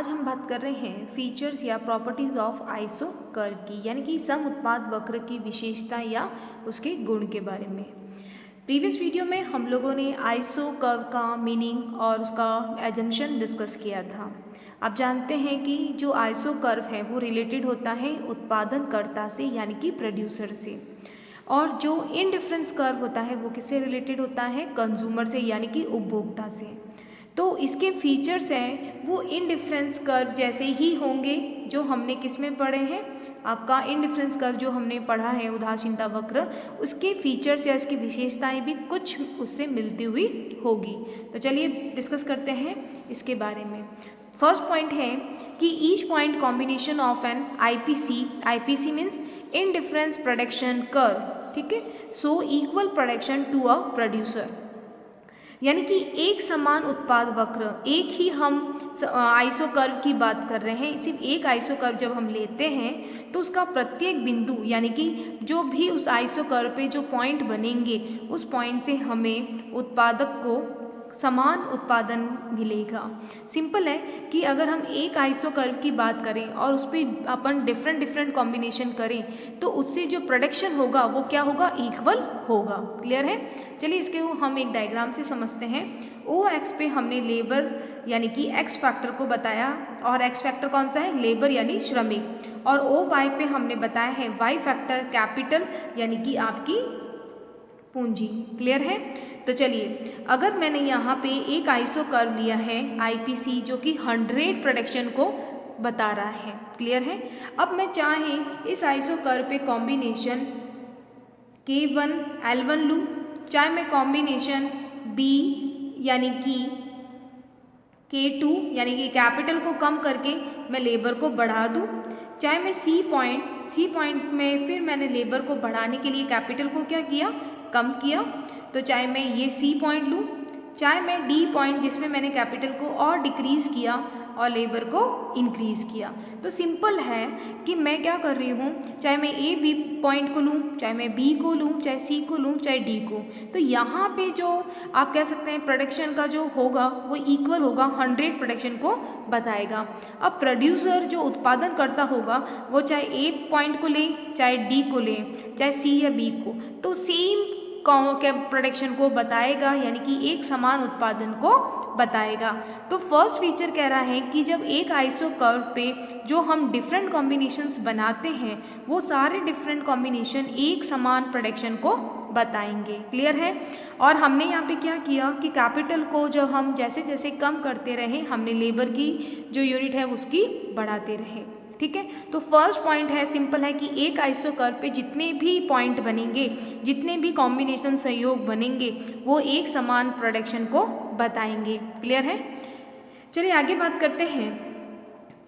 आज हम बात कर रहे हैं फीचर्स या प्रॉपर्टीज़ ऑफ आइसो कर्व की, यानी कि सम उत्पाद वक्र की विशेषता या उसके गुण के बारे में। प्रीवियस वीडियो में हम लोगों ने आइसो कर्व का मीनिंग और उसका एजम्पशन डिस्कस किया था। आप जानते हैं कि जो आइसो कर्व है वो रिलेटेड होता है उत्पादनकर्ता से, यानी कि प्रोड्यूसर से, और जो इनडिफरेंस कर्व होता है वो किससे रिलेटेड होता है, कंज्यूमर से, यानी कि उपभोक्ता से। तो इसके फीचर्स हैं वो इनडिफरेंस कर्व जैसे ही होंगे जो हमने किस में पढ़े हैं, आपका इनडिफरेंस कर्व जो हमने पढ़ा है उदासीनता वक्र, उसके फीचर्स या इसकी विशेषताएं भी कुछ उससे मिलती हुई होगी। तो चलिए डिस्कस करते हैं इसके बारे में। फर्स्ट पॉइंट है कि each point combination of an IPC means indifference production curve, ठीक है, so equal production to a producer, यानी कि एक समान उत्पाद वक्र, एक ही हम आइसो कर्व की बात कर रहे हैं, सिर्फ एक आइसो कर्व जब हम लेते हैं तो उसका प्रत्येक बिंदु, यानी कि जो भी उस आइसो कर्व पे जो पॉइंट बनेंगे उस पॉइंट से हमें उत्पादक को समान उत्पादन मिलेगा। सिंपल है कि अगर हम एक आइसो कर्व की बात करें और उस पर अपन डिफरेंट कॉम्बिनेशन करें तो उससे जो प्रोडक्शन होगा वो क्या होगा, इक्वल होगा। क्लियर है? चलिए इसके हम एक डायग्राम से समझते हैं। ओ एक्स पे हमने लेबर यानी कि एक्स फैक्टर को बताया, और एक्स फैक्टर कौन सा है, लेबर यानी श्रमिक, और ओ वाई पे हमने बताया है वाई फैक्टर कैपिटल यानी कि आपकी पूंजी। क्लियर है? तो चलिए अगर मैंने यहाँ पे एक आइसो कर्व लिया है आईपीसी जो कि 100 प्रोडक्शन को बता रहा है। क्लियर है? अब मैं चाहे इस आइसो कर्व पे कॉम्बिनेशन K1 L1 लूँ, चाहे मैं कॉम्बिनेशन B यानी कि K2 यानी कि कैपिटल को कम करके मैं लेबर को बढ़ा दूँ, चाहे मैं सी पॉइंट में फिर मैंने लेबर को बढ़ाने के लिए कैपिटल को क्या किया, कम किया, तो चाहे मैं ये सी पॉइंट लूँ, चाहे मैं डी पॉइंट जिसमें मैंने कैपिटल को और डिक्रीज़ किया और लेबर को इंक्रीज़ किया। तो सिंपल है कि मैं क्या कर रही हूँ, चाहे मैं ए बी पॉइंट को लूँ, चाहे मैं बी को लूँ, चाहे सी को लूँ, चाहे डी को, तो यहाँ पे जो आप कह सकते हैं प्रोडक्शन का जो होगा वो इक्वल होगा, 100 प्रोडक्शन को बताएगा। अब प्रोड्यूसर जो उत्पादन करता होगा वो चाहे ए पॉइंट को ले, चाहे डी को ले, चाहे सी या बी को, तो सेम प्रोडक्शन को बताएगा, यानी कि एक समान उत्पादन को बताएगा। तो फर्स्ट फीचर कह रहा है कि जब एक आइसो कर्व पे जो हम डिफरेंट कॉम्बिनेशंस बनाते हैं वो सारे डिफरेंट कॉम्बिनेशन एक समान प्रोडक्शन को बताएंगे। क्लियर है? और हमने यहाँ पे क्या किया कि कैपिटल को जब हम जैसे जैसे कम करते रहे, हमने लेबर की जो यूनिट है उसकी बढ़ाते रहे। ठीक है? तो फर्स्ट पॉइंट है, सिंपल है कि एक आइसो कर्व पे जितने भी पॉइंट बनेंगे, जितने भी कॉम्बिनेशन संयोग बनेंगे वो एक समान प्रोडक्शन को बताएंगे। क्लियर है? चलिए आगे बात करते हैं।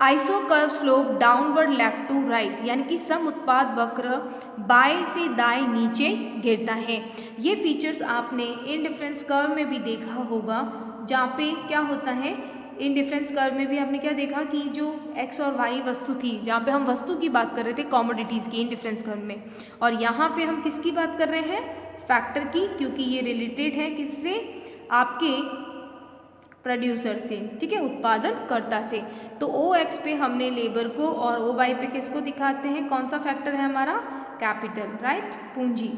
Iso curve slope downward left to right, यानी कि सम उत्पाद वक्र बाएं से दाएं नीचे गिरता है। ये फीचर्स आपने इनडिफरेंस कर्व में भी देखा होगा, जहाँ पे क्या होता है, इनडिफरेंस कर्व में भी आपने क्या देखा कि जो एक्स और वाई वस्तु थी, जहाँ पे हम वस्तु की बात कर रहे थे कमोडिटीज़ की इनडिफरेंस कर्व में, और यहाँ पे हम किसकी बात कर रहे हैं, फैक्टर की, क्योंकि ये रिलेटेड है किससे, आपके प्रोड्यूसर से, ठीक है, उत्पादनकर्ता से। तो ओ एक्स पे हमने लेबर को और ओ वाई पे किसको दिखाते हैं, कौन सा फैक्टर है हमारा, कैपिटल, राइट, पूंजी।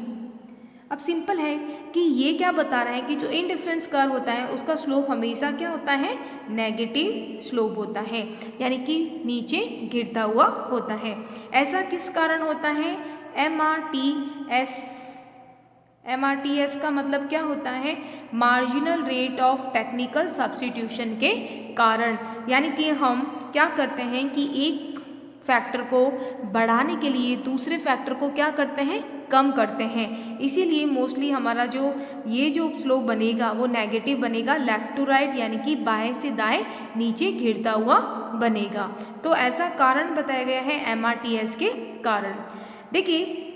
अब सिंपल है कि ये क्या बता रहा है कि जो इनडिफरेंस कर्व होता है उसका स्लोप हमेशा क्या होता है, नेगेटिव स्लोप होता है, यानी कि नीचे गिरता हुआ होता है। ऐसा किस कारण होता है, MRTS का मतलब क्या होता है, marginal rate of technical substitution के कारण, यानी कि हम क्या करते हैं कि एक फैक्टर को बढ़ाने के लिए दूसरे फैक्टर को क्या करते हैं, कम करते हैं। इसीलिए मोस्टली हमारा जो ये जो स्लोप बनेगा वो नेगेटिव बनेगा, लेफ्ट टू राइट, यानी कि बाएं से दाएं नीचे गिरता हुआ बनेगा। तो ऐसा कारण बताया गया है MRTS के कारण। देखिए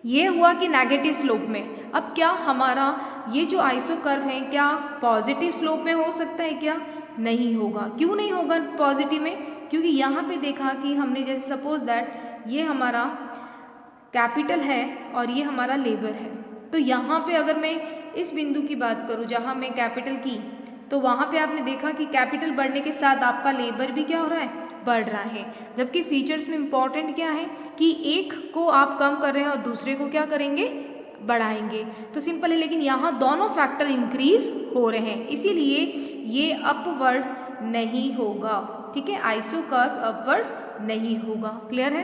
ये हुआ कि नेगेटिव स्लोप में, अब क्या हमारा ये जो आइसो कर्व है क्या पॉजिटिव स्लोप में हो सकता है, क्या नहीं होगा। क्यों नहीं होगा पॉजिटिव में, क्योंकि यहाँ पे देखा कि हमने जैसे सपोज दैट ये हमारा कैपिटल है और ये हमारा लेबर है, तो यहाँ पे अगर मैं इस बिंदु की बात करूँ जहाँ मैं कैपिटल की तो वहाँ पे आपने देखा कि कैपिटल बढ़ने के साथ आपका लेबर भी क्या हो रहा है, बढ़ रहा है। जबकि फीचर्स में इम्पॉर्टेंट क्या है कि एक को आप कम कर रहे हैं और दूसरे को क्या करेंगे, बढ़ाएंगे। तो सिंपल है, लेकिन यहाँ दोनों फैक्टर इंक्रीज हो रहे हैं, इसीलिए ये अपवर्ड नहीं होगा। ठीक है, आइसो कर्व अपवर्ड नहीं होगा। क्लियर है?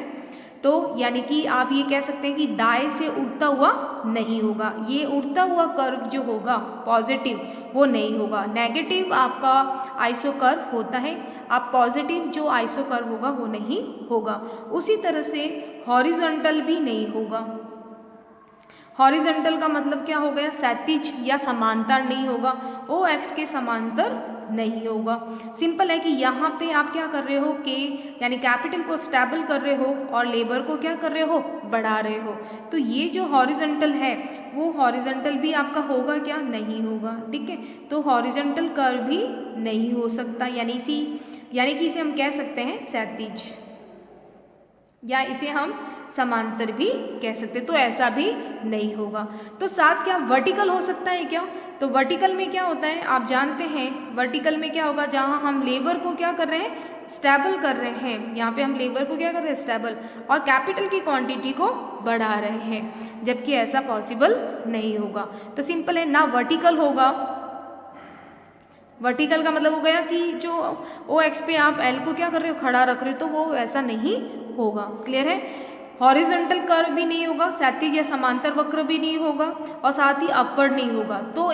तो यानी कि आप ये कह सकते हैं कि दाएं से उड़ता हुआ नहीं होगा। ये उड़ता हुआ कर्व जो होगा पॉजिटिव, वो नहीं होगा। नेगेटिव आपका आइसो कर्व होता है, आप पॉजिटिव जो आइसो कर्व होगा वो नहीं होगा। उसी तरह से हॉरिजॉन्टल भी नहीं होगा। हॉरिजॉन्टल का मतलब क्या हो गया, क्षैतिज या समांतर नहीं होगा, ओ एक्स के समांतर नहीं होगा। सिंपल है कि यहाँ पे आप क्या कर रहे हो, के यानी कैपिटल को स्टेबल कर रहे हो और लेबर को क्या कर रहे हो, बढ़ा रहे हो। तो ये जो हॉरिजॉन्टल है वो हॉरिजॉन्टल भी आपका होगा क्या, नहीं होगा। ठीक है, तो हॉरिजॉन्टल कर्व भी नहीं हो सकता, यानी कि इसे हम कह सकते हैं क्षैतिज, या इसे हम समांतर भी कह सकते, तो ऐसा भी नहीं होगा। तो साथ क्या वर्टिकल हो सकता है क्या? तो वर्टिकल में क्या होता है आप जानते हैं, वर्टिकल में क्या होगा, जहाँ हम लेबर को क्या कर रहे हैं, स्टेबल कर रहे हैं। यहाँ पे हम लेबर को क्या कर रहे हैं, स्टेबल, और कैपिटल की क्वांटिटी को बढ़ा रहे हैं, जबकि ऐसा पॉसिबल नहीं होगा। तो सिंपल है, ना वर्टिकल होगा। वर्टिकल का मतलब हो गया कि जो ओ एक्स पे आप एल को क्या कर रहे हो, खड़ा रख रहे हो, तो वो ऐसा नहीं होगा। क्लियर है? हॉरिजॉन्टल कर्व भी नहीं होगा, क्षैतिज या समांतर वक्र भी नहीं होगा, और साथ ही अपवर्ड नहीं होगा। तो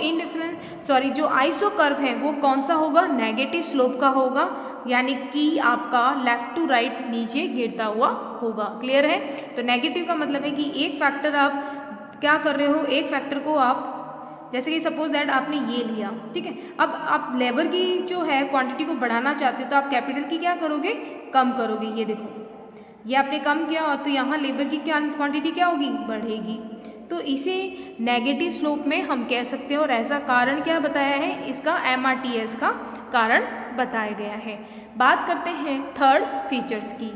जो आइसो कर्व है वो कौन सा होगा, नेगेटिव स्लोप का होगा, यानी कि आपका लेफ्ट टू राइट नीचे गिरता हुआ होगा। क्लियर है? तो नेगेटिव का मतलब है कि एक फैक्टर आप क्या कर रहे हो, एक फैक्टर को आप, जैसे कि सपोज दैट आपने ये लिया, ठीक है, अब आप लेबर की जो है क्वांटिटी को बढ़ाना चाहते हो, तो आप कैपिटल की क्या करोगे, कम करोगे। ये देखो, ये आपने कम किया, और तो यहाँ लेबर की क्या क्वांटिटी क्या होगी, बढ़ेगी। तो इसे नेगेटिव स्लोप में हम कह सकते हैं, और ऐसा कारण क्या बताया है, इसका MRTS का कारण बताया गया है। बात करते हैं थर्ड फीचर्स की।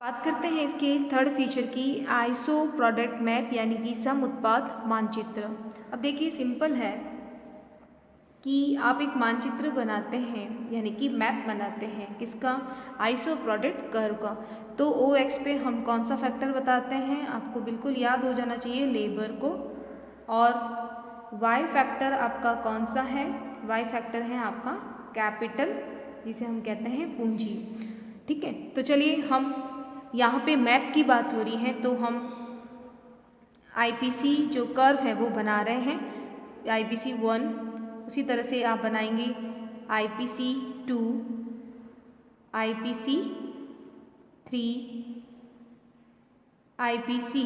बात करते हैं इसके थर्ड फीचर की, आइसो प्रोडक्ट मैप, यानी कि सम उत्पाद मानचित्र। अब देखिए, सिंपल है कि आप एक मानचित्र बनाते हैं, यानी कि मैप बनाते हैं, किसका, आइसो प्रोडक्ट कर्व का। तो ओ एक्स पे हम कौन सा फैक्टर बताते हैं, आपको बिल्कुल याद हो जाना चाहिए, लेबर को। और वाई फैक्टर आपका कौन सा है, वाई फैक्टर है आपका कैपिटल, जिसे हम कहते हैं पूंजी। ठीक है, तो चलिए, हम यहाँ पे मैप की बात हो रही है, तो हम IPC जो कर्व है वो बना रहे हैं, IPC 1, उसी तरह से आप बनाएंगे IPC 2, IPC 3, IPC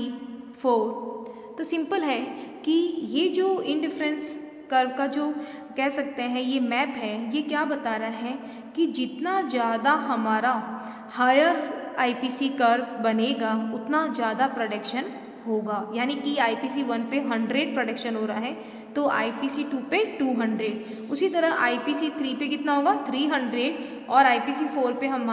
4। तो सिंपल है कि ये जो इंडिफरेंस कर्व का जो कह सकते हैं ये मैप है, ये क्या बता रहा है कि जितना ज़्यादा हमारा हायर IPC कर्व बनेगा उतना ज़्यादा प्रोडक्शन होगा। यानी कि IPC 1 पे 100 प्रोडक्शन हो रहा है, तो IPC 2 पे 200, उसी तरह IPC 3 पे कितना होगा, 300, और IPC 4 पे हम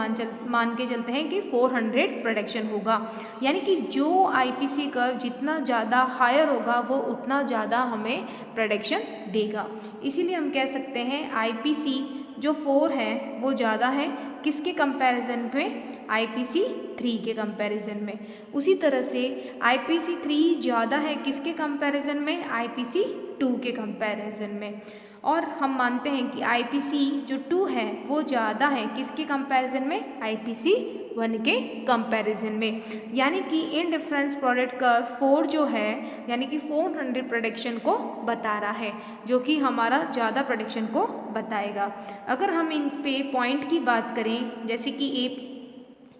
मान के चलते हैं कि 400 प्रोडक्शन होगा। यानी कि जो IPC कर्व जितना ज़्यादा हायर होगा वो उतना ज़्यादा हमें प्रोडक्शन देगा। इसीलिए हम कह सकते हैं IPC जो 4 है वो ज़्यादा है, किसके कंपैरिजन में, IPC 3 के कंपैरिजन में। उसी तरह से IPC 3 ज़्यादा है किसके कंपैरिजन में, IPC 2 के कंपैरिजन में। और हम मानते हैं कि IPC जो 2 है वो ज़्यादा है किसके कंपैरिजन में, IPC 1 के कंपैरिजन में। यानी कि इंडिफरेंस प्रोडक्ट कर्व 4 जो है, यानी कि 400 प्रोडक्शन को बता रहा है, जो कि हमारा ज़्यादा प्रोडक्शन को बताएगा। अगर हम इन पे पॉइंट की बात करें, जैसे कि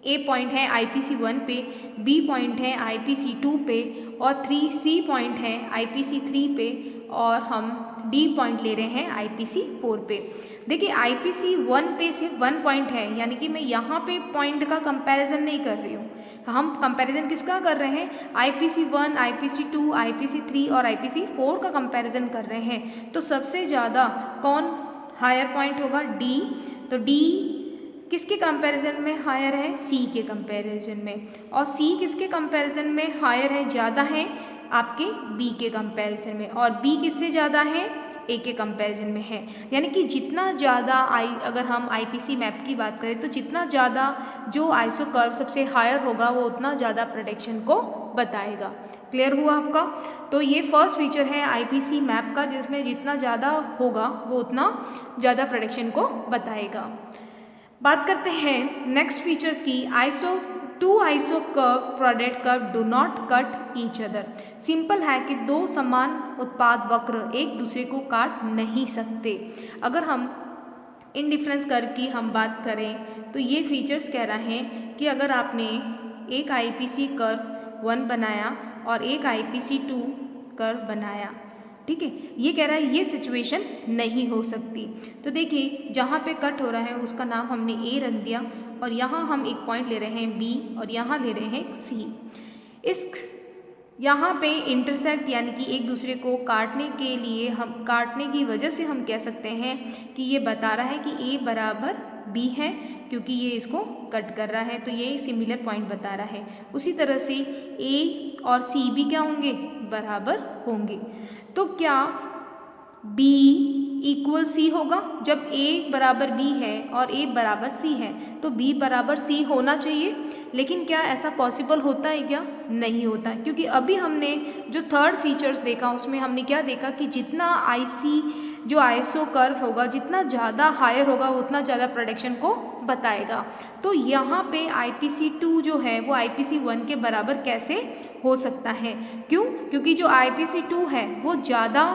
ए पॉइंट है IPC 1 पे, B पॉइंट है IPC 2 पे, और C पॉइंट है IPC 3 पे, और हम D पॉइंट ले रहे हैं IPC 4 पे। देखिए, IPC 1 पे सिर्फ 1 पॉइंट है, यानी कि मैं यहाँ पे पॉइंट का कंपैरिजन नहीं कर रही हूँ, हम कंपैरिजन किसका कर रहे हैं, IPC 1, IPC 2, IPC 3 और IPC 4 का कंपैरिजन कर रहे हैं। तो सबसे ज़्यादा कौन हायर पॉइंट होगा, D। तो D किसके कंपैरिजन में हायर है, C के कंपैरिजन में। और C किसके कंपैरिजन में हायर है, ज़्यादा है, आपके B के कंपैरिजन में। और B किससे ज़्यादा है, ए के कंपैरिजन में है। यानी कि जितना ज़्यादा अगर हम आईपीसी मैप की बात करें तो जितना ज़्यादा जो आइसो कर्व सबसे हायर होगा वो उतना ज़्यादा प्रेडिक्शन को बताएगा। क्लियर हुआ आपका? तो ये फर्स्ट फीचर है आईपीसी मैप का, जिसमें जितना ज़्यादा होगा वो उतना ज़्यादा प्रेडिक्शन को बताएगा। बात करते हैं नेक्स्ट फीचर्स की। Two iso curve product curve do not cut each other. Simple है कि दो समान उत्पाद वक्र एक दूसरे को काट नहीं सकते। अगर हम इनडिफरेंस कर्व की हम बात करें तो ये फीचर्स कह रहे हैं कि अगर आपने एक आईपीसी कर्व 1 बनाया और एक आईपीसी 2 कर्व बनाया, ठीक है, ये कह रहा है ये सिचुएशन नहीं हो सकती। तो देखिए जहाँ पे कट हो रहा है उसका नाम हमने ए रख दिया और यहाँ हम एक पॉइंट ले रहे हैं बी और यहाँ ले रहे हैं सी। यहाँ पे इंटरसेक्ट यानी कि एक दूसरे को काटने के लिए हम काटने की वजह से हम कह सकते हैं कि ये बता रहा है कि ए बराबर बी है, क्योंकि ये इसको कट कर रहा है तो ये सिमिलर पॉइंट बता रहा है। उसी तरह से ए और सी भी क्या होंगे? बराबर होंगे। तो क्या बी इक्वल सी होगा? जब ए बराबर बी है और ए बराबर सी है तो बी बराबर सी होना चाहिए, लेकिन क्या ऐसा पॉसिबल होता है क्या? नहीं होता, क्योंकि अभी हमने जो थर्ड फीचर्स देखा उसमें हमने क्या देखा कि जितना जो आइसो कर्व होगा जितना ज़्यादा हायर होगा उतना ज़्यादा प्रेडिक्शन को बताएगा। तो यहाँ पे IPC2 जो है वो IPC1 के बराबर कैसे हो सकता है? क्यों? क्योंकि जो IPC2 है वो ज़्यादा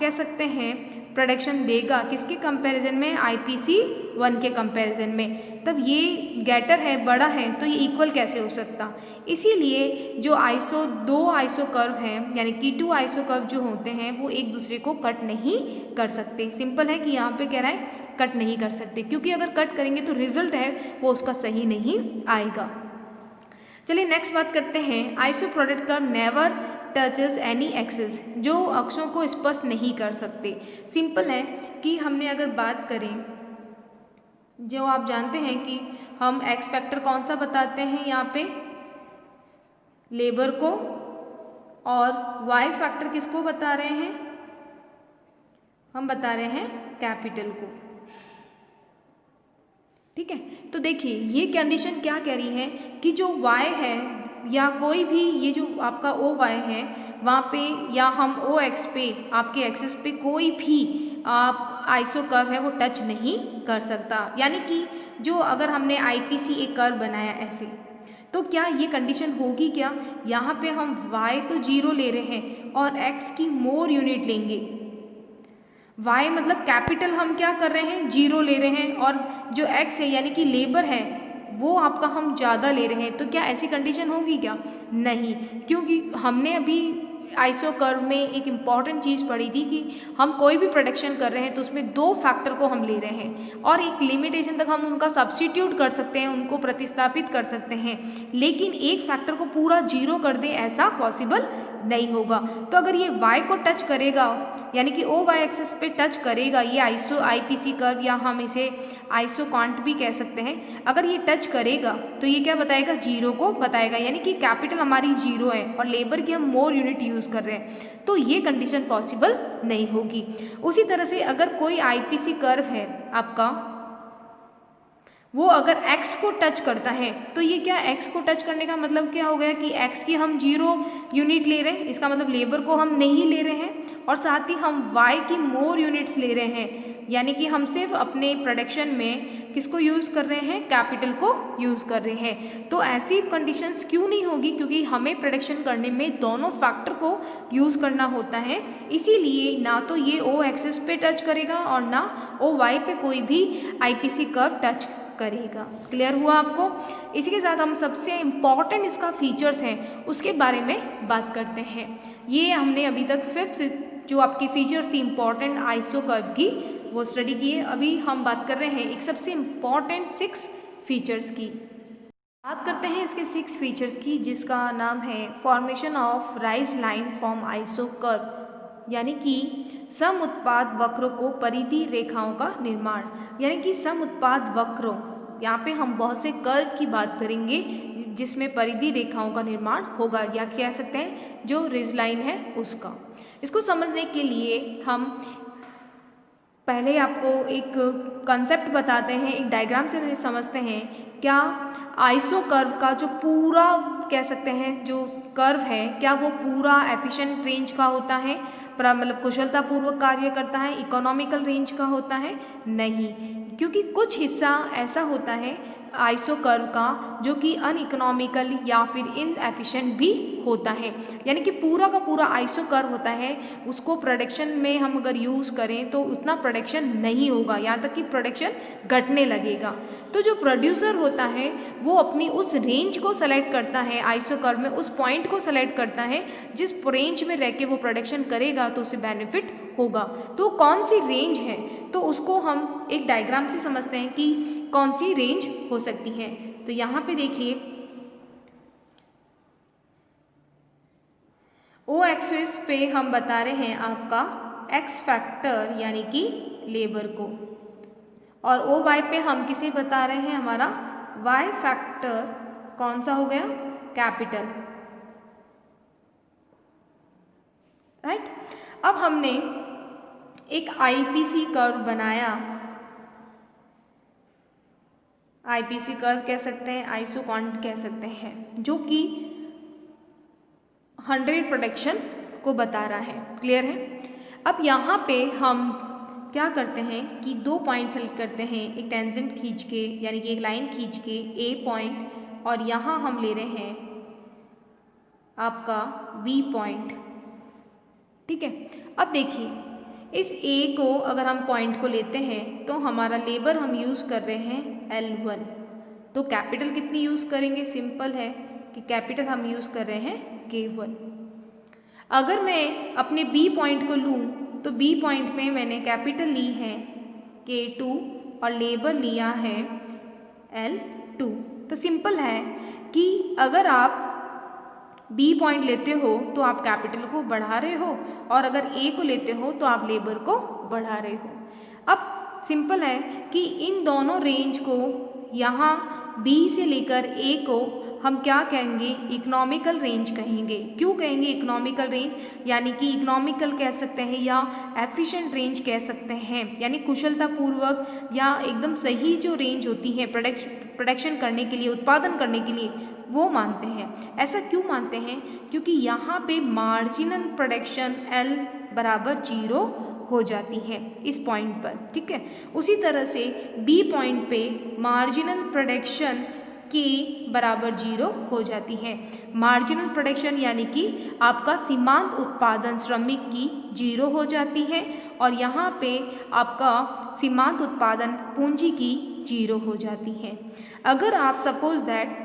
कह सकते हैं प्रेडिक्शन देगा किसके कंपैरिजन में? IPC1 के कंपैरिजन में। तब ये गेटर है, बड़ा है, तो ये इक्वल कैसे हो सकता? इसीलिए जो दो आइसो कर्व हैं यानी कि 2 आइसो कर्व जो होते हैं वो एक दूसरे को कट नहीं कर सकते। सिंपल है कि यहाँ पे कह रहा है कट नहीं कर सकते, क्योंकि अगर कट करेंगे तो रिजल्ट है वो उसका सही नहीं आएगा। चलिए नेक्स्ट बात करते हैं। Iso product curve never touches any axis, जो अक्षों को स्पर्श नहीं कर सकते। सिंपल है कि हमने अगर बात करें, जो आप जानते हैं कि हम एक्स फैक्टर कौन सा बताते हैं यहाँ पे? लेबर को, और वाई फैक्टर किसको बता रहे हैं? हम बता रहे हैं कैपिटल को। ठीक है, तो देखिए ये कंडीशन क्या कह रही है कि जो y है या कोई भी ये जो आपका OY है वहाँ पे या हम OX पे आपके एक्सिस पे कोई भी आप आइसो कर्व है वो टच नहीं कर सकता। यानी कि जो अगर हमने IPC एक कर्व बनाया ऐसे, तो क्या ये कंडीशन होगी क्या? यहाँ पे हम y तो 0 ले रहे हैं और x की मोर यूनिट लेंगे। y मतलब कैपिटल हम क्या कर रहे हैं? 0 ले रहे हैं, और जो x है यानी कि लेबर है वो आपका हम ज़्यादा ले रहे हैं। तो क्या ऐसी कंडीशन होगी क्या? नहीं, क्योंकि हमने अभी आइसो कर्व में एक इम्पॉर्टेंट चीज़ पढ़ी थी कि हम कोई भी प्रोडक्शन कर रहे हैं तो उसमें 2 फैक्टर को हम ले रहे हैं और एक लिमिटेशन तक हम उनका सब्स्टिट्यूट कर सकते हैं, उनको प्रतिस्थापित कर सकते हैं, लेकिन एक फैक्टर को पूरा 0 कर दें ऐसा पॉसिबल नहीं होगा। तो अगर ये y को टच करेगा यानी कि OY एक्सिस पे टच करेगा ये IPC कर्व, या हम इसे आइसो क्वांट भी कह सकते हैं, अगर ये टच करेगा तो ये क्या बताएगा? 0 को बताएगा, यानी कि कैपिटल हमारी 0 है और लेबर की हम मोर यूनिट यूज़ कर रहे हैं, तो ये कंडीशन पॉसिबल नहीं होगी। उसी तरह से अगर कोई IPC कर्व है आपका, वो अगर x को टच करता है तो ये क्या x को टच करने का मतलब क्या हो गया कि x की हम 0 यूनिट ले रहे हैं, इसका मतलब लेबर को हम नहीं ले रहे हैं, और साथ ही हम y की मोर यूनिट्स ले रहे हैं, यानी कि हम सिर्फ अपने प्रोडक्शन में किसको यूज़ कर रहे हैं? कैपिटल को यूज़ कर रहे हैं। तो ऐसी कंडीशंस क्यों नहीं होगी? क्योंकि हमें प्रोडक्शन करने में दोनों फैक्टर को यूज़ करना होता है, इसीलिए ना तो ये O एक्सिस पे टच करेगा और ना OY पे कोई भी IPC कर्व टच करेगा। क्लियर हुआ आपको? इसी के साथ हम सबसे इम्पॉर्टेंट इसका फीचर्स हैं उसके बारे में बात करते हैं। ये हमने अभी तक 5th जो आपकी फीचर्स थी इम्पॉर्टेंट आइसो कर्व की वो स्टडी की है। अभी हम बात कर रहे हैं एक सबसे इम्पॉर्टेंट 6 फीचर्स की। बात करते हैं इसके 6 फीचर्स की, जिसका नाम है formation of rise line form iso curve, यानी कि सम उत्पाद वक्रों को परिधि रेखाओं का निर्माण। यानी कि सम उत्पाद वक्रों, यहाँ पे हम बहुत से कर्व की बात करेंगे जिसमें परिधि रेखाओं का निर्माण होगा, या कह सकते हैं जो रिज लाइन है उसका। इसको समझने के लिए हम पहले आपको एक कंसेप्ट बताते हैं, एक डायग्राम से समझते हैं क्या आइसो कर्व का जो पूरा कह सकते हैं जो कर्व है क्या वो पूरा एफिशिएंट रेंज का होता है, मतलब कुशलतापूर्वक कार्य करता है, इकोनॉमिकल रेंज का होता है? नहीं, क्योंकि कुछ हिस्सा ऐसा होता है आइसो कर्व का जो कि अनइकोनॉमिकल या फिर इनएफिशिएंट भी होता है। यानी कि पूरा का पूरा आइसो कर्व होता है, उसको प्रोडक्शन में हम अगर यूज़ करें तो उतना प्रोडक्शन नहीं होगा, यहाँ तक कि प्रोडक्शन घटने लगेगा। तो जो प्रोड्यूसर होता है वो अपनी उस रेंज को सेलेक्ट करता है, आइसो कर्व में उस पॉइंट को सेलेक्ट करता है जिस रेंज में रह के वो प्रोडक्शन करेगा तो उसे बेनिफिट होगा। तो कौन सी रेंज है, तो उसको हम एक डायग्राम से समझते हैं कि कौन सी रेंज हो सकती है। तो यहाँ पे देखिए ओ एक्सिस पे हम बता रहे हैं आपका एक्स फैक्टर यानी कि लेबर को, और ओ वाई पे हम किसे बता रहे हैं, हमारा वाई फैक्टर कौन सा हो गया, कैपिटल, राइट। अब हमने एक आईपीसी कर्व बनाया, आईपीसी कर्व कह सकते हैं, आइसोकॉन्ट कह सकते हैं, जो कि 100 प्रोडक्शन को बता रहा है। क्लियर है? अब यहाँ पे हम क्या करते हैं कि दो पॉइंट सेलेक्ट करते हैं, एक टेंजेंट खींच के यानी कि एक लाइन खींच के ए पॉइंट, और यहाँ हम ले रहे हैं आपका बी पॉइंट। ठीक है, अब देखिए इस ए को अगर हम पॉइंट को लेते हैं तो हमारा लेबर हम यूज़ कर रहे हैं L1, तो कैपिटल कितनी यूज़ करेंगे, सिंपल है कि कैपिटल हम यूज़ कर रहे हैं K1। अगर मैं अपने बी पॉइंट को लूँ तो बी पॉइंट में मैंने कैपिटल ली है K2 और लेबर लिया है L2। तो सिंपल है कि अगर आप बी पॉइंट लेते हो तो आप कैपिटल को बढ़ा रहे हो, और अगर ए को लेते हो तो आप लेबर को बढ़ा रहे हो। अब सिंपल है कि इन दोनों रेंज को यहाँ बी से लेकर ए को हम क्या कहेंगे, इकोनॉमिकल रेंज कहेंगे। क्यों कहेंगे इकोनॉमिकल रेंज, यानी कि इकोनॉमिकल कह सकते हैं या एफिशिएंट रेंज कह सकते हैं, यानी कुशलतापूर्वक या एकदम सही जो रेंज होती है प्रोडक्शन करने के लिए, उत्पादन करने के लिए, वो मानते हैं। ऐसा क्यों मानते हैं, क्योंकि यहाँ पे मार्जिनल प्रोडक्शन L बराबर 0 हो जाती है इस पॉइंट पर। ठीक है, उसी तरह से बी पॉइंट पे मार्जिनल प्रोडक्शन K बराबर 0 हो जाती है। मार्जिनल प्रोडक्शन यानी कि आपका सीमांत उत्पादन श्रमिक की 0 हो जाती है, और यहाँ पे आपका सीमांत उत्पादन पूंजी की 0 हो जाती है। अगर आप सपोज दैट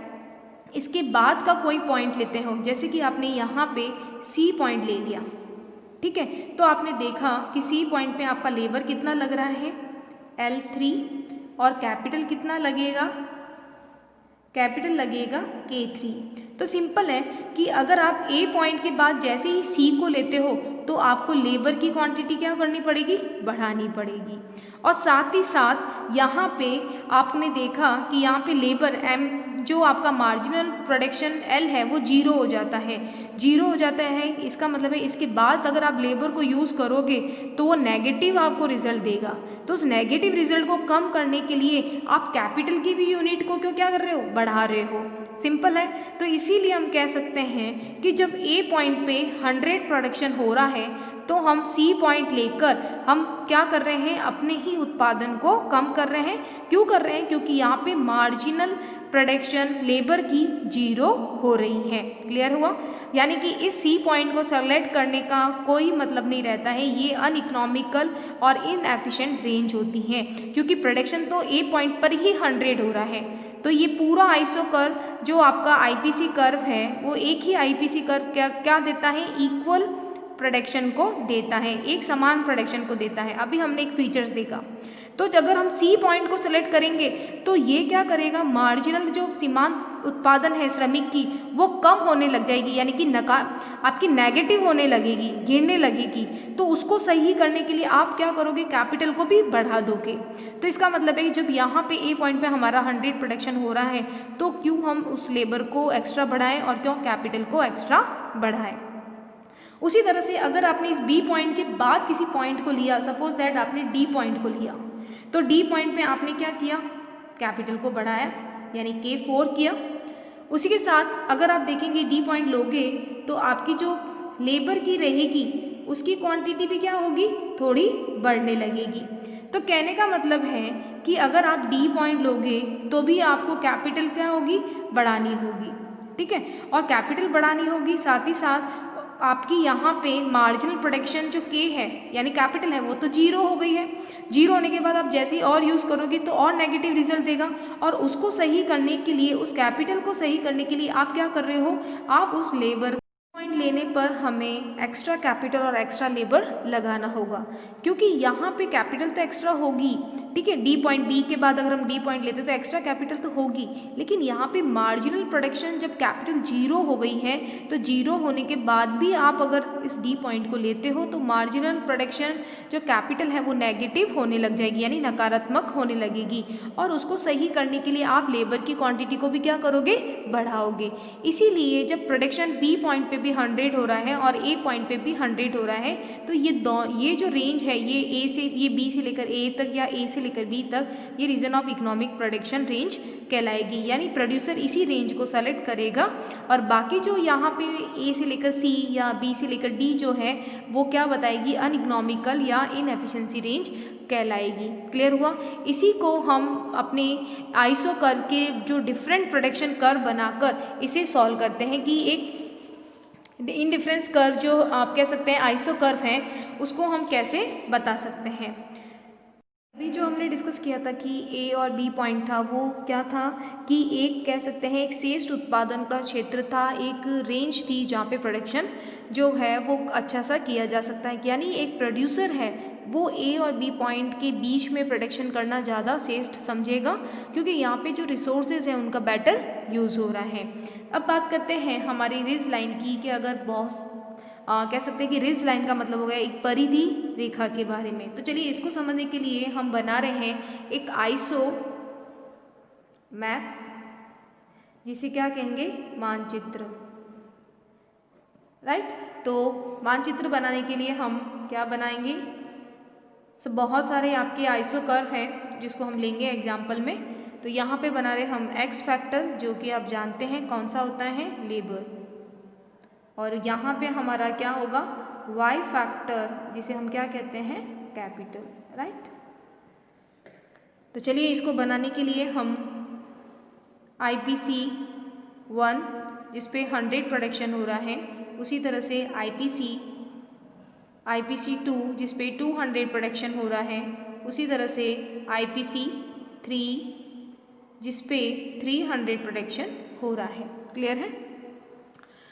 इसके बाद का कोई पॉइंट लेते हो, जैसे कि आपने यहाँ पे सी पॉइंट ले लिया, ठीक है, तो आपने देखा कि सी पॉइंट पे आपका लेबर कितना लग रहा है L3, और कैपिटल कितना लगेगा, कैपिटल लगेगा K3। तो सिंपल है कि अगर आप ए पॉइंट के बाद जैसे ही सी को लेते हो तो आपको लेबर की क्वांटिटी क्या करनी पड़ेगी, बढ़ानी पड़ेगी। और साथ ही साथ यहाँ पे आपने देखा कि यहाँ पे लेबर एम जो आपका मार्जिनल प्रोडक्शन L है वो 0 हो जाता है, 0 हो जाता है। इसका मतलब है इसके बाद अगर आप लेबर को यूज़ करोगे तो वो नेगेटिव आपको रिजल्ट देगा। तो उस नेगेटिव रिजल्ट को कम करने के लिए आप कैपिटल की भी यूनिट को क्यों क्या कर रहे हो, बढ़ा रहे हो। सिंपल है, तो इसीलिए हम कह सकते हैं कि जब ए पॉइंट पे 100 प्रोडक्शन हो रहा है तो हम सी पॉइंट लेकर हम क्या कर रहे हैं, अपने ही उत्पादन को कम कर रहे हैं। क्यों कर रहे हैं, क्योंकि यहाँ पे मार्जिनल प्रोडक्शन लेबर की 0 हो रही है। क्लियर हुआ, यानी कि इस सी पॉइंट को सेलेक्ट करने का कोई मतलब नहीं रहता है, ये अनइकोनॉमिकल और इनएफिशिएंट रेंज होती है, क्योंकि प्रोडक्शन तो ए पॉइंट पर ही 100 हो रहा है। तो ये पूरा आइसो कर्व जो आपका आईपीसी कर्व है वो एक ही आईपीसी कर्व क्या देता है, इक्वल प्रोडक्शन को देता है, एक समान प्रोडक्शन को देता है। अभी हमने एक फीचर्स देखा, तो अगर हम सी पॉइंट को सेलेक्ट करेंगे तो ये क्या करेगा, मार्जिनल जो सीमांत उत्पादन है श्रमिक की वो कम होने लग जाएगी, यानी कि आपकी नेगेटिव होने लगेगी, गिरने लगेगी। तो उसको सही करने के लिए आप क्या करोगे, कैपिटल को भी बढ़ा दोगे। तो इसका मतलब है कि जब यहाँ पे ए पॉइंट पे हमारा 100 प्रोडक्शन हो रहा है तो क्यों हम उस लेबर को एक्स्ट्रा बढ़ाएं और क्यों कैपिटल को एक्स्ट्रा बढ़ाएं। उसी तरह से अगर आपने इस बी पॉइंट के बाद किसी पॉइंट को लिया, सपोज दैट आपने डी पॉइंट को लिया, तो डी पॉइंट पे आपने क्या किया, कैपिटल को बढ़ाया यानी K4 किया। उसी के साथ अगर आप देखेंगे डी पॉइंट लोगे तो आपकी जो लेबर की रहेगी उसकी क्वांटिटी भी क्या होगी, थोड़ी बढ़ने लगेगी। तो कहने का मतलब है कि अगर आप डी पॉइंट लोगे तो भी आपको कैपिटल क्या होगी, बढ़ानी होगी, ठीक है। और कैपिटल बढ़ानी होगी, साथ ही साथ आपकी यहाँ पे मार्जिनल प्रोडक्शन जो के है यानी कैपिटल है वो तो जीरो हो गई है। जीरो होने के बाद आप जैसे ही और यूज़ करोगे तो और नेगेटिव रिजल्ट देगा, और उसको सही करने के लिए, उस कैपिटल को सही करने के लिए आप क्या कर रहे हो, आप उस लेबर पॉइंट लेने पर हमें एक्स्ट्रा कैपिटल और एक्स्ट्रा लेबर लगाना होगा, क्योंकि यहाँ पे कैपिटल तो एक्स्ट्रा होगी, ठीक है। डी पॉइंट बी के बाद अगर हम डी पॉइंट लेते तो एक्स्ट्रा कैपिटल तो होगी, लेकिन यहाँ पे मार्जिनल प्रोडक्शन जब कैपिटल जीरो हो गई है तो जीरो होने के बाद भी आप अगर इस डी पॉइंट को लेते हो तो मार्जिनल प्रोडक्शन जो कैपिटल है वो नेगेटिव होने लग जाएगी यानी नकारात्मक होने लगेगी, और उसको सही करने के लिए आप लेबर की क्वांटिटी को भी क्या करोगे, बढ़ाओगे। इसीलिए जब प्रोडक्शन बी पॉइंट पे भी 100 हो रहा है और ए पॉइंट पे भी 100 हो रहा है तो ये जो रेंज है ये बी से लेकर ए तक या ए से लेकर बी तक, ये region of economic production range कहलाएगी। यानी प्रोड्यूसर इसी रेंज को सेलेक्ट करेगा और बाकी जो यहाँ पे ए से लेकर सी या बी से लेकर डी जो है वो क्या बताएगी, अनइकोनॉमिकल या इनएफिशिएंसी रेंज कहलाएगी। क्लियर हुआ। इसी को हम अपने आइसो कर्व के जो डिफरेंट प्रोडक्शन कर्व बनाकर इसे सॉल्व करते हैं कि एक इंडिफरेंस कर्व जो आप कह सकते हैं आइसो कर्व है उसको हम कैसे बता सकते हैं। अभी जो हमने डिस्कस किया था कि ए और बी पॉइंट था वो क्या था कि एक कह सकते हैं एक श्रेष्ठ उत्पादन का क्षेत्र था, एक रेंज थी जहाँ पे प्रोडक्शन जो है वो अच्छा सा किया जा सकता है, यानी एक प्रोड्यूसर है वो ए और बी पॉइंट के बीच में प्रोडक्शन करना ज़्यादा श्रेष्ठ समझेगा, क्योंकि यहाँ पे जो रिसोर्सेज हैं उनका बेटर यूज़ हो रहा है। अब बात करते हैं हमारी रिज लाइन की कि अगर बहुत कह सकते हैं कि रिज लाइन का मतलब हो गया एक परिधि रेखा के बारे में। तो चलिए इसको समझने के लिए हम बना रहे हैं एक आइसो मैप, जिसे क्या कहेंगे, मानचित्र, राइट। तो मानचित्र बनाने के लिए हम क्या बनाएंगे, बहुत सारे आपके आइसो कर्व हैं जिसको हम लेंगे एग्जाम्पल में। तो यहाँ पे बना रहे हम एक्स फैक्टर जो कि आप जानते हैं कौन सा होता है, लेबर, और यहाँ पे हमारा क्या होगा, वाई फैक्टर जिसे हम क्या कहते हैं, कैपिटल, राइट। तो चलिए इसको बनाने के लिए हम IPC 1 जिस पे 100 प्रोडक्शन हो रहा है, उसी तरह से IPC 2 जिस पे 200 प्रोडक्शन हो रहा है, उसी तरह से IPC 3 जिस पे 300 प्रोडक्शन हो रहा है। क्लियर है।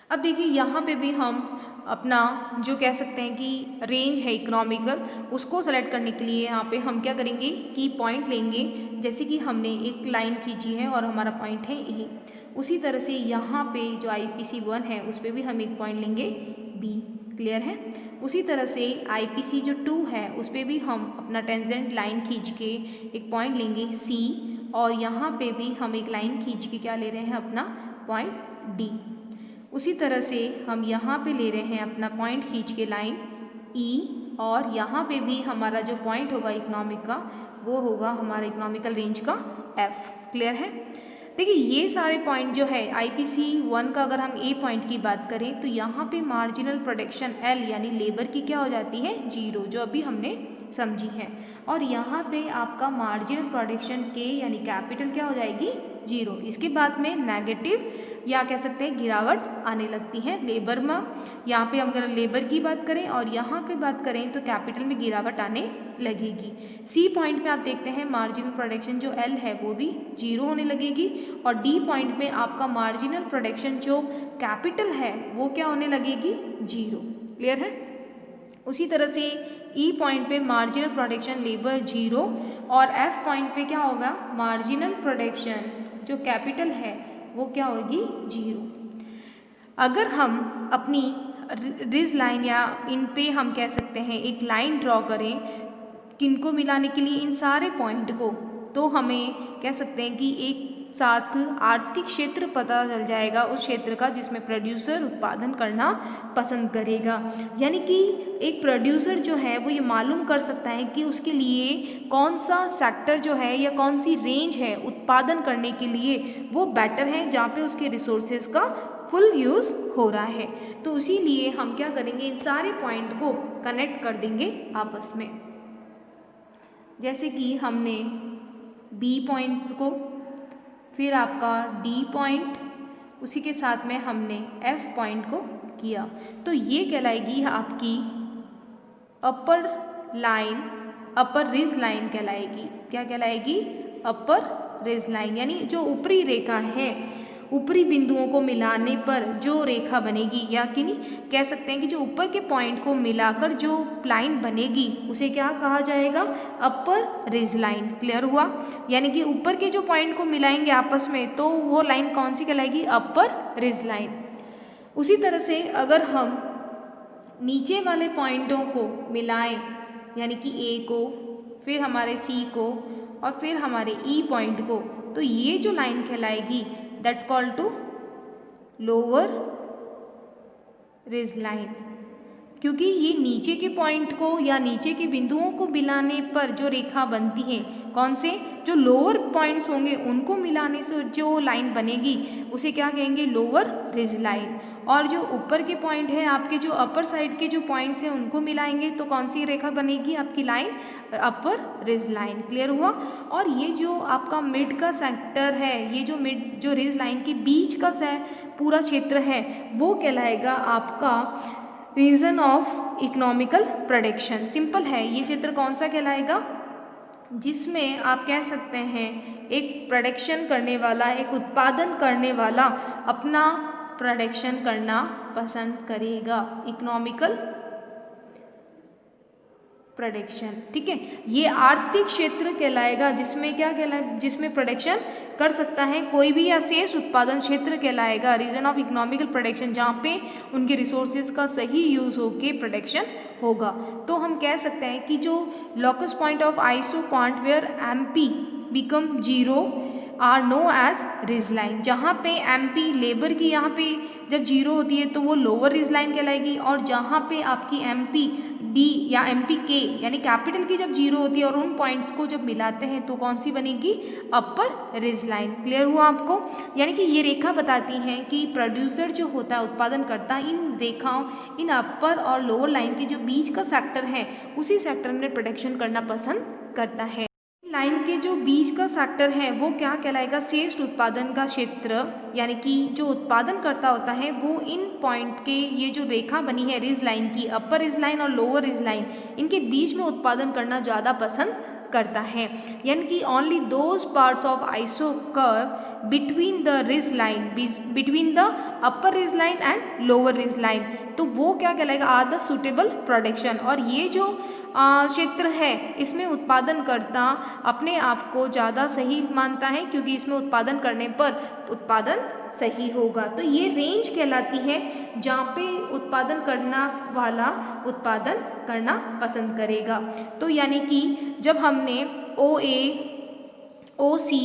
अब देखिए यहाँ पे भी हम अपना जो कह सकते हैं कि रेंज है इकोनॉमिकल, उसको सेलेक्ट करने के लिए यहाँ पे हम क्या करेंगे कि पॉइंट लेंगे। जैसे कि हमने एक लाइन खींची है और हमारा पॉइंट है ए, उसी तरह से यहाँ पे जो IPC 1 है उस पर भी हम एक पॉइंट लेंगे बी। क्लियर है। उसी तरह से IPC जो 2 है उस पर भी हम अपना टेंजेंट लाइन खींच के एक पॉइंट लेंगे सी, और यहाँ पे भी हम एक लाइन खींच के क्या ले रहे हैं, अपना पॉइंट डी। उसी तरह से हम यहाँ पे ले रहे हैं अपना पॉइंट खींच के लाइन ई, और यहाँ पे भी हमारा जो पॉइंट होगा इकोनॉमिक का वो होगा हमारा इकोनॉमिकल रेंज का एफ। क्लियर है। देखिए ये सारे पॉइंट जो है IPC 1 का अगर हम ए पॉइंट की बात करें तो यहाँ पे मार्जिनल प्रोडक्शन एल यानी लेबर की क्या हो जाती है, जीरो, जो अभी हमने समझी है। और यहाँ पे आपका मार्जिनल प्रोडक्शन के यानी कैपिटल क्या हो जाएगी, जीरो। इसके बाद में नेगेटिव या कह सकते हैं गिरावट आने लगती है लेबर में। यहाँ पे हम अगर लेबर की बात करें और यहाँ की बात करें तो कैपिटल में गिरावट आने लगेगी। सी पॉइंट पे आप देखते हैं मार्जिनल प्रोडक्शन जो एल है वो भी जीरो होने लगेगी, और डी पॉइंट पे आपका मार्जिनल प्रोडक्शन जो कैपिटल है वो क्या होने लगेगी, जीरो। क्लियर है। उसी तरह से ई पॉइंट पे मार्जिनल प्रोडक्शन लेबर जीरो, और एफ पॉइंट पे क्या होगा, मार्जिनल प्रोडक्शन जो कैपिटल है वो क्या होगी, जीरो। अगर हम अपनी रिज लाइन या इन पे हम कह सकते हैं एक लाइन ड्रॉ करें किनको मिलाने के लिए, इन सारे पॉइंट को, तो हमें कह सकते हैं कि एक साथ आर्थिक क्षेत्र पता चल जाएगा उस क्षेत्र का जिसमें प्रोड्यूसर उत्पादन करना पसंद करेगा। यानी कि एक प्रोड्यूसर जो है वो ये मालूम कर सकता है कि उसके लिए कौन सा सेक्टर जो है या कौन सी रेंज है उत्पादन करने के लिए वो बेटर है, जहाँ पे उसके रिसोर्सेज का फुल यूज़ हो रहा है। तो इसीलिए हम क्या करेंगे, इन सारे पॉइंट को कनेक्ट कर देंगे आपस में। जैसे कि हमने बी पॉइंट्स को, फिर आपका डी पॉइंट, उसी के साथ में हमने एफ पॉइंट को किया, तो ये कहलाएगी आपकी अपर लाइन, अपर रिज लाइन कहलाएगी। क्या कहलाएगी? अपर रिज लाइन, यानी जो ऊपरी रेखा है, ऊपरी बिंदुओं को मिलाने पर जो रेखा बनेगी, या कि नहीं कह सकते हैं कि जो ऊपर के पॉइंट को मिलाकर जो लाइन बनेगी उसे क्या कहा जाएगा? अपर रिज लाइन। क्लियर हुआ? यानी कि ऊपर के जो पॉइंट को मिलाएंगे आपस में तो वो लाइन कौन सी कहलाएगी? Upper ridge line. उसी तरह से अगर हम नीचे वाले पॉइंटों को मिलाएं, यानी कि ए को, फिर हमारे सी को और फिर हमारे ई पॉइंट को, तो ये जो लाइन कहलाएगी that's called to lower ridge line, क्योंकि ये नीचे के पॉइंट को या नीचे के बिंदुओं को मिलाने पर जो रेखा बनती है, कौन से? जो लोअर पॉइंट्स होंगे उनको मिलाने से जो लाइन बनेगी उसे क्या कहेंगे? Lower ridge line. और जो ऊपर के पॉइंट है आपके, जो अपर साइड के जो पॉइंट्स हैं उनको मिलाएंगे तो कौन सी रेखा बनेगी आपकी? लाइन अपर रिज लाइन। क्लियर हुआ? और ये जो आपका मिड का सेक्टर है, ये जो मिड, जो रिज लाइन के बीच का पूरा क्षेत्र है, वो कहलाएगा आपका region of economical production. Simple है, ये क्षेत्र कौन सा कहलाएगा? जिसमें आप कह सकते हैं एक प्रोडक्शन करने वाला, एक उत्पादन करने वाला अपना प्रोडक्शन करना पसंद करेगा, इकोनॉमिकल प्रोडक्शन। ठीक है, ये आर्थिक क्षेत्र कहलाएगा जिसमें क्या कहलाए? जिसमें प्रोडक्शन कर सकता है कोई भी, या शेष उत्पादन क्षेत्र कहलाएगा रीजन ऑफ इकोनॉमिकल प्रोडक्शन, जहाँ पे उनके रिसोर्सेज का सही यूज होके प्रोडक्शन होगा। तो हम कह सकते हैं कि जो locus point of iso point where MP become zero are known as ridge line, जहाँ पे एमपी लेबर की यहाँ पे जब जीरो होती है तो वो लोअर रिज लाइन कहलाएगी, और जहाँ पे आपकी एमपी डी या एमपी के यानी कैपिटल की जब जीरो होती है और उन पॉइंट्स को जब मिलाते हैं तो कौन सी बनेगी? अपर रिज लाइन। क्लियर हुआ आपको? यानी कि ये रेखा बताती है कि प्रोड्यूसर जो होता है, उत्पादन करता है, इन रेखाओं, इन अपर और लोअर लाइन के जो बीच का सेक्टर है उसी सेक्टर में प्रोडक्शन करना पसंद करता है। लाइन के जो बीच का सेक्टर है वो क्या कहलाएगा? श्रेष्ठ उत्पादन का क्षेत्र, यानी कि जो उत्पादन करता होता है वो इन पॉइंट के, ये जो रेखा बनी है रिज लाइन की, अपर रिज लाइन और लोअर रिज लाइन, इनके बीच में उत्पादन करना ज़्यादा पसंद करता है। यानी कि only those parts of iso curve between the ridge line, between the upper ridge line and lower ridge line, तो वो क्या कहलाएगा? Are the suitable production. और ये जो क्षेत्र है इसमें उत्पादन करता अपने आप को ज़्यादा सही मानता है, क्योंकि इसमें उत्पादन करने पर उत्पादन सही होगा। तो ये रेंज कहलाती है जहाँ पे उत्पादन करना वाला उत्पादन करना पसंद करेगा। तो यानी कि जब हमने ओ ए, ओ सी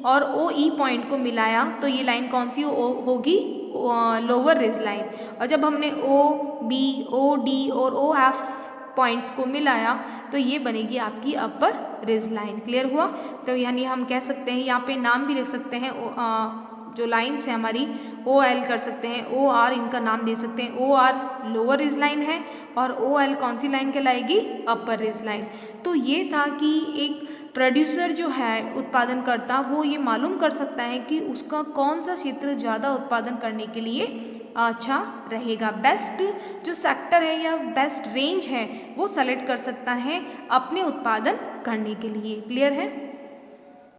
और ओ ई पॉइंट को मिलाया तो ये लाइन कौन सी होगी? Lower ridge line. और जब हमने ओ बी, ओ डी और ओ एफ पॉइंट्स को मिलाया तो ये बनेगी आपकी अपर रिज लाइन। क्लियर हुआ? तो यानी हम कह सकते हैं, यहाँ पे नाम भी लिख सकते हैं, जो लाइन्स है हमारी ओ एल कर सकते हैं, ओ आर इनका नाम दे सकते हैं। O R lower ridge line है और ओ एल कौन सी लाइन कहलाएगी? Upper ridge line. तो ये था कि एक प्रोड्यूसर जो है उत्पादन करता, वो ये मालूम कर सकता है कि उसका कौन सा क्षेत्र ज़्यादा उत्पादन करने के लिए अच्छा रहेगा, बेस्ट जो सेक्टर है या बेस्ट रेंज है वो सेलेक्ट कर सकता है अपने उत्पादन करने के लिए। क्लियर है?